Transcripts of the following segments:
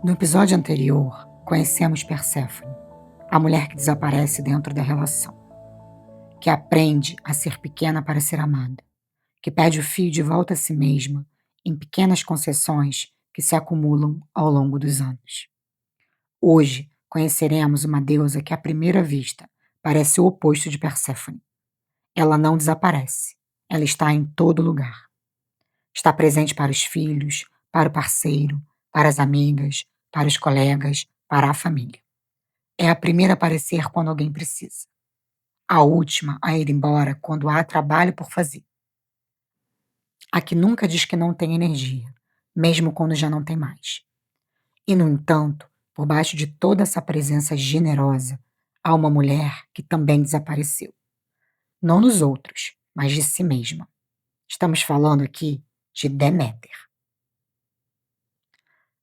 No episódio anterior, conhecemos Perséfone, a mulher que desaparece dentro da relação, que aprende a ser pequena para ser amada, que pede o fio de volta a si mesma em pequenas concessões que se acumulam ao longo dos anos. Hoje, conheceremos uma deusa que, à primeira vista, parece o oposto de Perséfone. Ela não desaparece, ela está em todo lugar. Está presente para os filhos, para o parceiro, para as amigas, para os colegas, para a família. É a primeira a aparecer quando alguém precisa. A última a ir embora quando há trabalho por fazer. A que nunca diz que não tem energia, mesmo quando já não tem mais. E, no entanto, por baixo de toda essa presença generosa, há uma mulher que também desapareceu. Não nos outros, mas de si mesma. Estamos falando aqui de Deméter.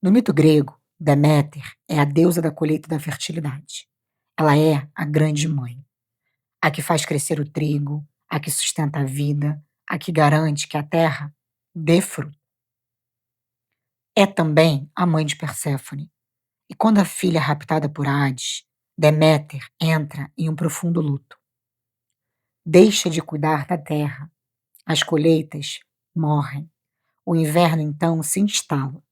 No mito grego, Deméter é a deusa da colheita e da fertilidade. Ela é a grande mãe, a que faz crescer o trigo, a que sustenta a vida, a que garante que a terra dê fruto. É também a mãe de Perséfone. E quando a filha é raptada por Hades, Deméter entra em um profundo luto. Deixa de cuidar da terra. As colheitas morrem. O inverno então se instala.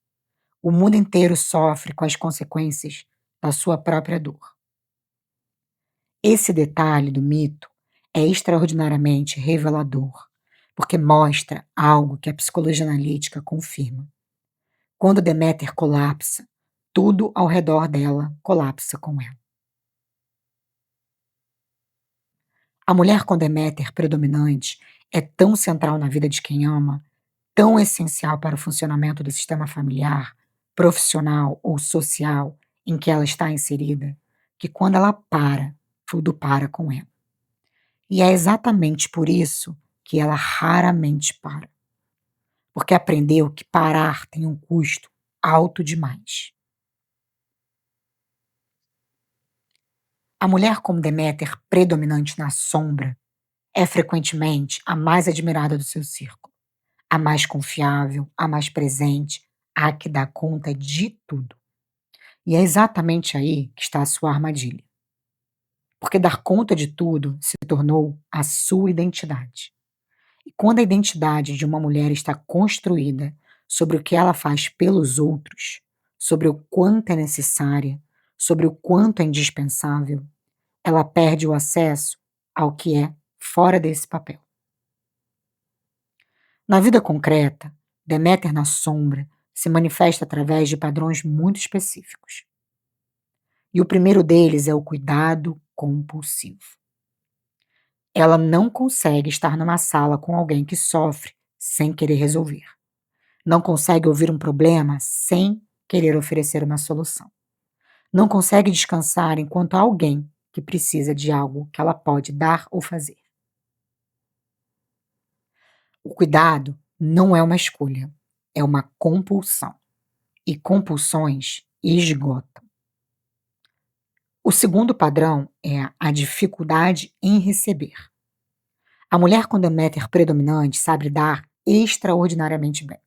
O mundo inteiro sofre com as consequências da sua própria dor. Esse detalhe do mito é extraordinariamente revelador, porque mostra algo que a psicologia analítica confirma. Quando Deméter colapsa, tudo ao redor dela colapsa com ela. A mulher com Deméter predominante é tão central na vida de quem ama, tão essencial para o funcionamento do sistema familiar, profissional ou social em que ela está inserida, que quando ela para, tudo para com ela. E é exatamente por isso que ela raramente para. Porque aprendeu que parar tem um custo alto demais. A mulher como Deméter, predominante na sombra, é frequentemente a mais admirada do seu círculo, a mais confiável, a mais presente, a que dá conta de tudo. E é exatamente aí que está a sua armadilha. Porque dar conta de tudo se tornou a sua identidade. E quando a identidade de uma mulher está construída sobre o que ela faz pelos outros, sobre o quanto é necessária, sobre o quanto é indispensável, ela perde o acesso ao que é fora desse papel. Na vida concreta, Deméter na sombra se manifesta através de padrões muito específicos. E o primeiro deles é o cuidado compulsivo. Ela não consegue estar numa sala com alguém que sofre sem querer resolver. Não consegue ouvir um problema sem querer oferecer uma solução. Não consegue descansar enquanto há alguém que precisa de algo que ela pode dar ou fazer. O cuidado não é uma escolha, é uma compulsão. E compulsões esgotam. O segundo padrão é a dificuldade em receber. A mulher com Deméter predominante sabe dar extraordinariamente bem.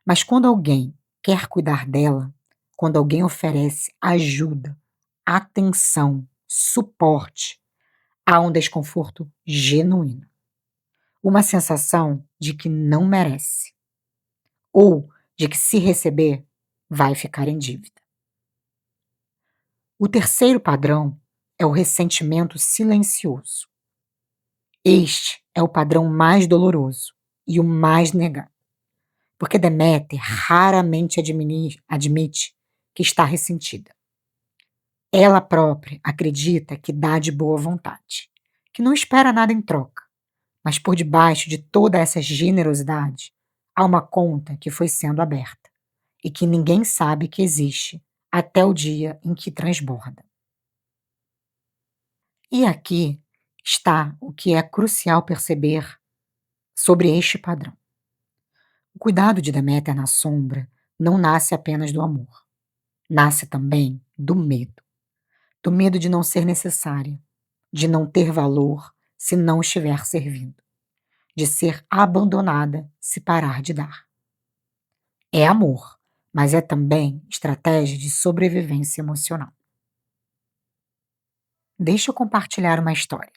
Mas quando alguém quer cuidar dela, quando alguém oferece ajuda, atenção, suporte, há um desconforto genuíno. Uma sensação de que não merece. Ou de que se receber, vai ficar em dívida. O terceiro padrão é o ressentimento silencioso. Este é o padrão mais doloroso e o mais negado. Porque Deméter raramente admite que está ressentida. Ela própria acredita que dá de boa vontade, que não espera nada em troca, mas por debaixo de toda essa generosidade há uma conta que foi sendo aberta e que ninguém sabe que existe até o dia em que transborda. E aqui está o que é crucial perceber sobre este padrão. O cuidado de Deméter na sombra não nasce apenas do amor. Nasce também do medo. Do medo de não ser necessária, de não ter valor se não estiver servindo, de ser abandonada se parar de dar. É amor, mas é também estratégia de sobrevivência emocional. Deixa eu compartilhar uma história.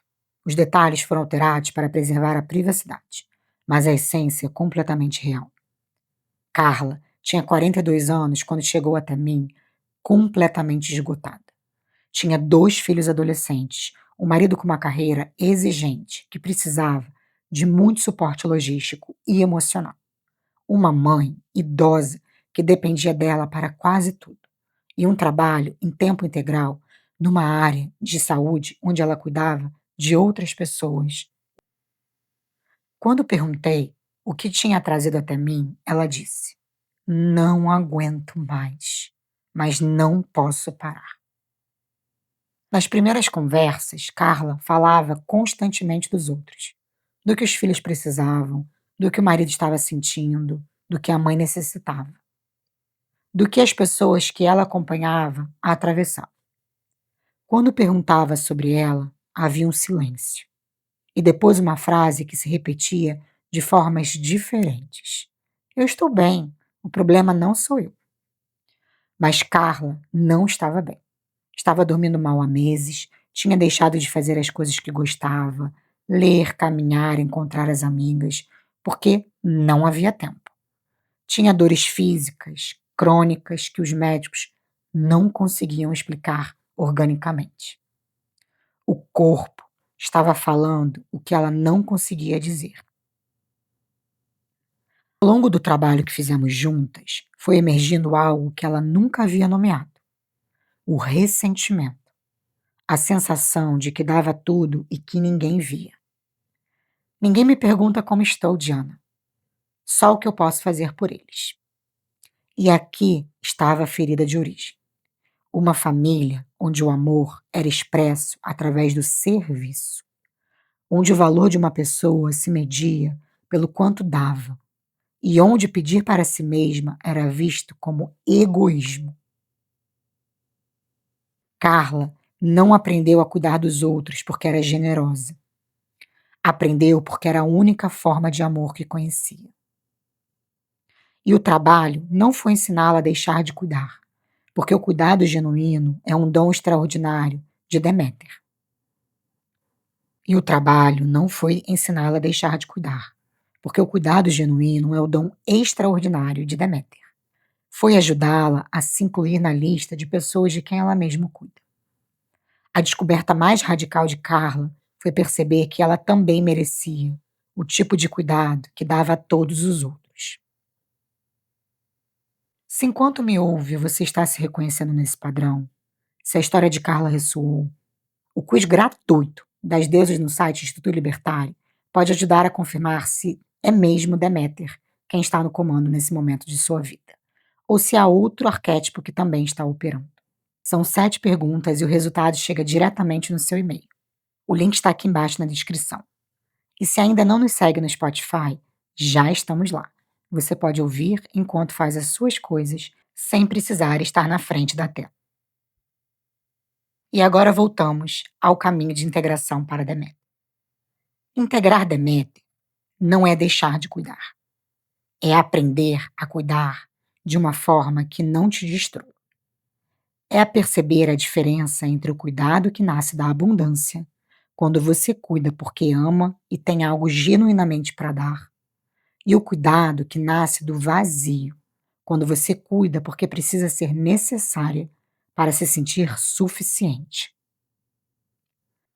Os detalhes foram alterados para preservar a privacidade, mas a essência é completamente real. Carla tinha 42 anos quando chegou até mim, completamente esgotada. Tinha 2 filhos adolescentes, um marido com uma carreira exigente que precisava de muito suporte logístico e emocional. Uma mãe idosa que dependia dela para quase tudo. E um trabalho em tempo integral numa área de saúde onde ela cuidava de outras pessoas. Quando perguntei o que tinha trazido até mim, ela disse: "Não aguento mais, mas não posso parar." Nas primeiras conversas, Carla falava constantemente dos outros, do que os filhos precisavam, do que o marido estava sentindo, do que a mãe necessitava, do que as pessoas que ela acompanhava a atravessavam. Quando perguntava sobre ela, havia um silêncio, e depois uma frase que se repetia de formas diferentes: "Eu estou bem, o problema não sou eu." Mas Carla não estava bem. Estava dormindo mal há meses, tinha deixado de fazer as coisas que gostava, ler, caminhar, encontrar as amigas, porque não havia tempo. Tinha dores físicas, crônicas, que os médicos não conseguiam explicar organicamente. O corpo estava falando o que ela não conseguia dizer. Ao longo do trabalho que fizemos juntas, foi emergindo algo que ela nunca havia nomeado: o ressentimento. A sensação de que dava tudo e que ninguém via. Ninguém me pergunta como estou, Diana. Só o que eu posso fazer por eles. E aqui estava a ferida de origem. Uma família onde o amor era expresso através do serviço, onde o valor de uma pessoa se media pelo quanto dava, e onde pedir para si mesma era visto como egoísmo. Carla não aprendeu a cuidar dos outros porque era generosa. Aprendeu porque era a única forma de amor que conhecia. E o trabalho não foi ensiná-la a deixar de cuidar, porque o cuidado genuíno é um dom extraordinário de Deméter. E o trabalho não foi ensiná-la a deixar de cuidar, porque o cuidado genuíno é o dom extraordinário de Deméter. Foi ajudá-la a se incluir na lista de pessoas de quem ela mesma cuida. A descoberta mais radical de Carla foi perceber que ela também merecia o tipo de cuidado que dava a todos os outros. Se enquanto me ouve você está se reconhecendo nesse padrão, se a história de Carla ressoou, o quiz gratuito das deusas no site Instituto Libertário pode ajudar a confirmar se é mesmo Deméter quem está no comando nesse momento de sua vida, ou se há outro arquétipo que também está operando. São 7 perguntas e o resultado chega diretamente no seu e-mail. O link está aqui embaixo na descrição. E se ainda não nos segue no Spotify, já estamos lá. Você pode ouvir enquanto faz as suas coisas, sem precisar estar na frente da tela. E agora voltamos ao caminho de integração para Deméter. Integrar Deméter não é deixar de cuidar. É aprender a cuidar de uma forma que não te destrua. É a perceber a diferença entre o cuidado que nasce da abundância, quando você cuida porque ama e tem algo genuinamente para dar, e o cuidado que nasce do vazio, quando você cuida porque precisa ser necessária para se sentir suficiente.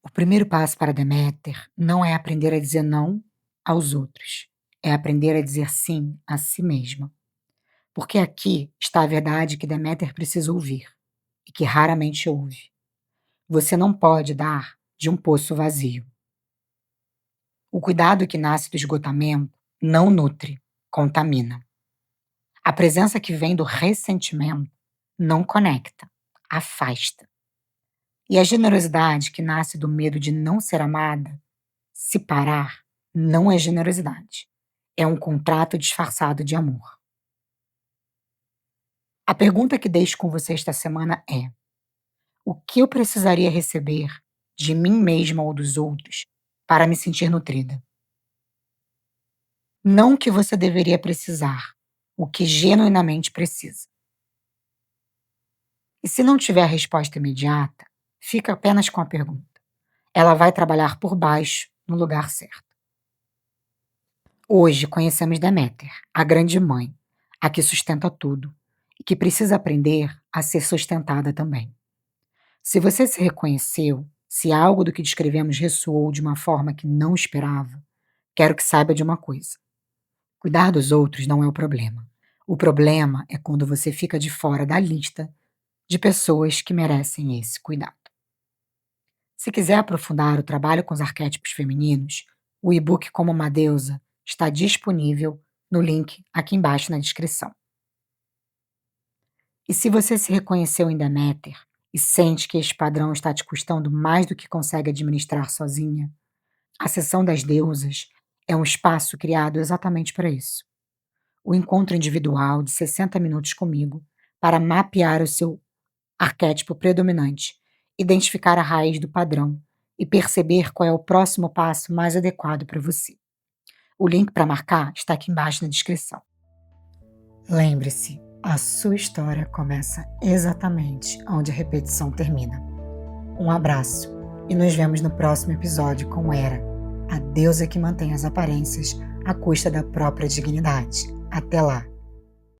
O primeiro passo para Deméter não é aprender a dizer não aos outros, é aprender a dizer sim a si mesma. Porque aqui está a verdade que Deméter precisa ouvir e que raramente ouve. Você não pode dar de um poço vazio. O cuidado que nasce do esgotamento não nutre, contamina. A presença que vem do ressentimento não conecta, afasta. E a generosidade que nasce do medo de não ser amada, se parar, não é generosidade. É um contrato disfarçado de amor. A pergunta que deixo com você esta semana é: o que eu precisaria receber de mim mesma ou dos outros para me sentir nutrida? Não o que você deveria precisar, o que genuinamente precisa. E se não tiver resposta imediata, fica apenas com a pergunta. Ela vai trabalhar por baixo, no lugar certo. Hoje conhecemos Deméter, a grande mãe, a que sustenta tudo e que precisa aprender a ser sustentada também. Se você se reconheceu, se algo do que descrevemos ressoou de uma forma que não esperava, quero que saiba de uma coisa: cuidar dos outros não é o problema. O problema é quando você fica de fora da lista de pessoas que merecem esse cuidado. Se quiser aprofundar o trabalho com os arquétipos femininos, o e-book Como uma Deusa está disponível no link aqui embaixo na descrição. E se você se reconheceu em Deméter e sente que este padrão está te custando mais do que consegue administrar sozinha, a Sessão das Deusas é um espaço criado exatamente para isso. O encontro individual de 60 minutos comigo para mapear o seu arquétipo predominante, identificar a raiz do padrão e perceber qual é o próximo passo mais adequado para você. O link para marcar está aqui embaixo na descrição. Lembre-se, a sua história começa exatamente onde a repetição termina. Um abraço e nos vemos no próximo episódio com Hera, a deusa que mantém as aparências à custa da própria dignidade. Até lá!